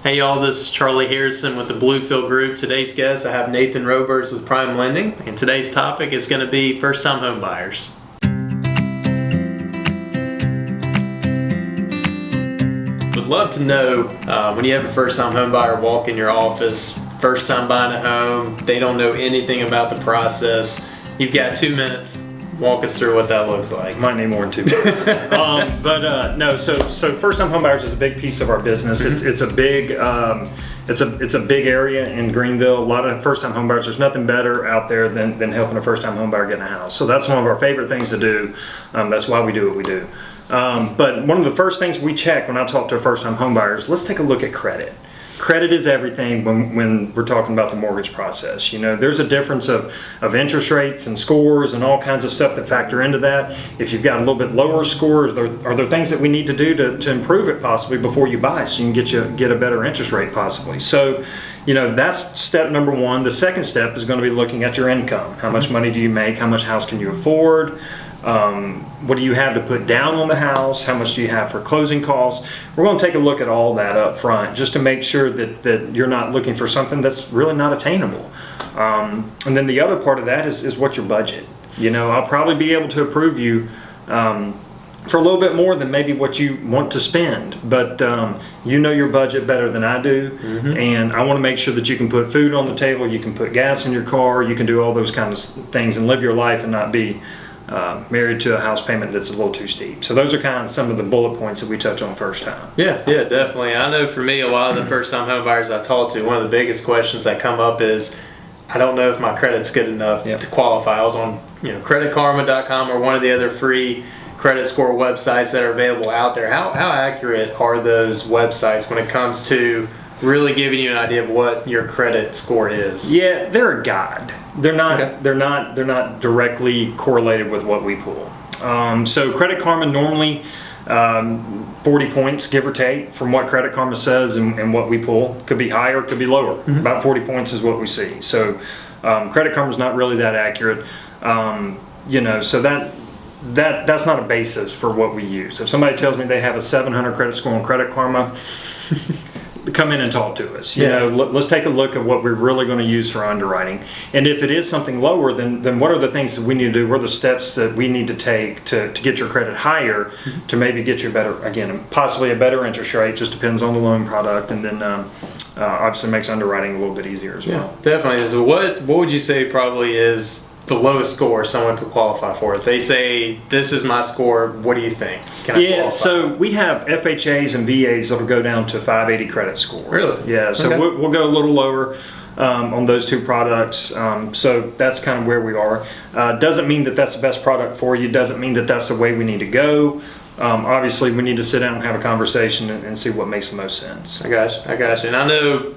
Hey y'all, this is Charlie Harrison with the Bluefield Group. Today's guest, I have Nathan Robirds with PrimeLending, and today's topic is going to be first-time home buyers. Would love to know when you have a first-time home buyer walk in your office, first time buying a home, they don't know anything about the process. You've got 2 minutes. Walk us through what that looks like. Might need more than 2 minutes. No. So first-time homebuyers is a big piece of our business. Mm-hmm. It's a big area in Greenville. A lot of first-time homebuyers. There's nothing better out there than helping a first-time homebuyer get in a house. So that's one of our favorite things to do. That's why we do what we do. But one of the first things we check when I talk to first-time homebuyers, let's take a look at credit. Credit is everything when we're talking about the mortgage process. You know, there's a difference of interest rates and scores and all kinds of stuff that factor into that. If you've got a little bit lower scores, are there things that we need to do to improve it possibly before you buy, so you can get a better interest rate possibly. So, you know, that's step number one. The second step is going to be looking at your income. How much money do you make? How much house can you afford? What do you have to put down on the house? How much do you have for closing costs? We're going to take a look at all that up front just to make sure that you're not looking for something that's really not attainable. And then the other part of that is what's your budget. You know, I'll probably be able to approve you for a little bit more than maybe what you want to spend, but you know your budget better than I do. Mm-hmm. And I want to make sure that you can put food on the table, you can put gas in your car, you can do all those kinds of things and live your life and not be married to a house payment that's a little too steep. So those are kind of some of the bullet points that we touch on first time. Yeah, definitely. I know for me, a lot of the first time home buyers I talk to, one of the biggest questions that come up is, I don't know if my credit's good enough to qualify. I was on creditkarma.com or one of the other free credit score websites that are available out there. How accurate are those websites when it comes to really giving you an idea of what your credit score is? Yeah, they're a guide. They're not. Okay. They're not directly correlated with what we pull. So Credit Karma normally 40 points, give or take, from what Credit Karma says and what we pull. Could be higher, could be lower. Mm-hmm. About 40 points is what we see. So Credit Karma is not really that accurate. So that's not a basis for what we use. If somebody tells me they have a 700 credit score on Credit Karma, come in and talk to us. You know, let's take a look at what we're really going to use for underwriting. And if it is something lower, then what are the things that we need to do? What are the steps that we need to take to get your credit higher, to maybe get you a better, again, possibly a better interest rate? Just depends on the loan product, and then obviously makes underwriting a little bit easier as well. Definitely. So what would you say probably is the lowest score someone could qualify for? If they say, this is my score, what do you think? Can I qualify? So we have FHAs and VAs that'll go down to 580 credit score. Really? Yeah, so we'll go a little lower on those two products. So that's kind of where we are. Doesn't mean that that's the best product for you. Doesn't mean that that's the way we need to go. Obviously, we need to sit down and have a conversation and see what makes the most sense. I got you. And I know,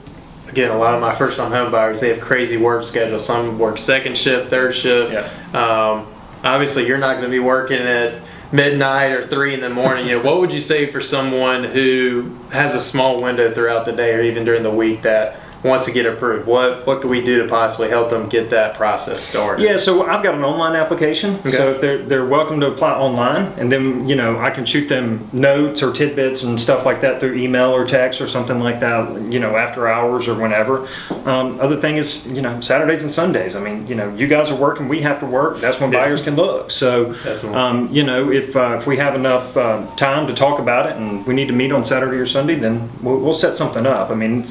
again, a lot of my first-time home buyers, they have crazy work schedules. Some work second shift, third shift. Yeah. Obviously, you're not going to be working at midnight or 3 in the morning. What would you say for someone who has a small window throughout the day or even during the week that wants to get approved? What can we do to possibly help them get that process started? Yeah, so I've got an online application. Okay. So if they're welcome to apply online, and then I can shoot them notes or tidbits and stuff like that through email or text or something like that, after hours or whenever. Other thing is, Saturdays and Sundays. I mean, you guys are working, we have to work. That's when buyers can look. So, if we have enough time to talk about it and we need to meet on Saturday or Sunday, then we'll set something up. I mean,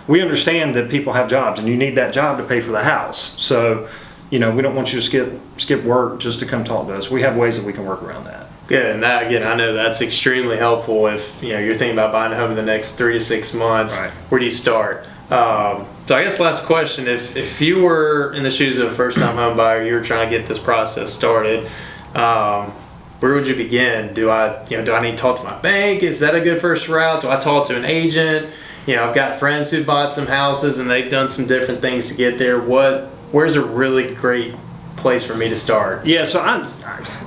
we understand that people have jobs and you need that job to pay for the house. So, we don't want you to skip work just to come talk to us. We have ways that we can work around that. Good. And that, again, I know that's extremely helpful if, you're thinking about buying a home in the next 3 to 6 months. Right. Where do you start? So I guess last question, if you were in the shoes of a first-time home buyer, you were trying to get this process started, where would you begin? Do I need to talk to my bank? Is that a good first route? Do I talk to an agent? I've got friends who bought some houses and they've done some different things to get there. Where's a really great place for me to start? Yeah, so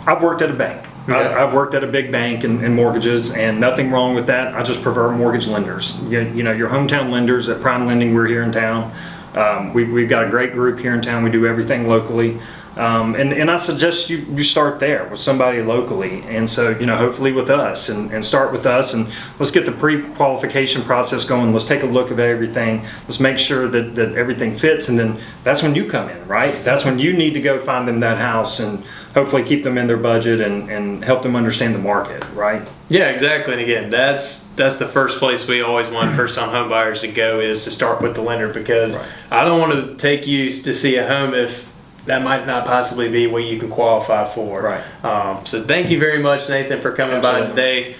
I've worked at a bank. Okay. I've worked at a big bank in mortgages, and nothing wrong with that. I just prefer mortgage lenders. Your hometown lenders at PrimeLending. We're here in town. We've got a great group here in town. We do everything locally. And I suggest you start there with somebody locally. And so, hopefully with us and start with us, and let's get the pre-qualification process going. Let's take a look at everything. Let's make sure that everything fits. And then that's when you come in, right? That's when you need to go find them that house and hopefully keep them in their budget and help them understand the market, right? Yeah, exactly. And again, that's the first place we always want first-time home buyers to go, is to start with the lender, because I don't want to take you to see a home if that might not possibly be what you can qualify for. Right. So thank you very much, Nathan, for coming by today.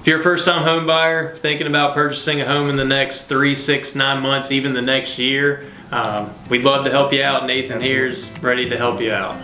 If you're a first-time home buyer thinking about purchasing a home in the next 3, 6, 9 months, even the next year, we'd love to help you out. Nathan here's ready to help you out.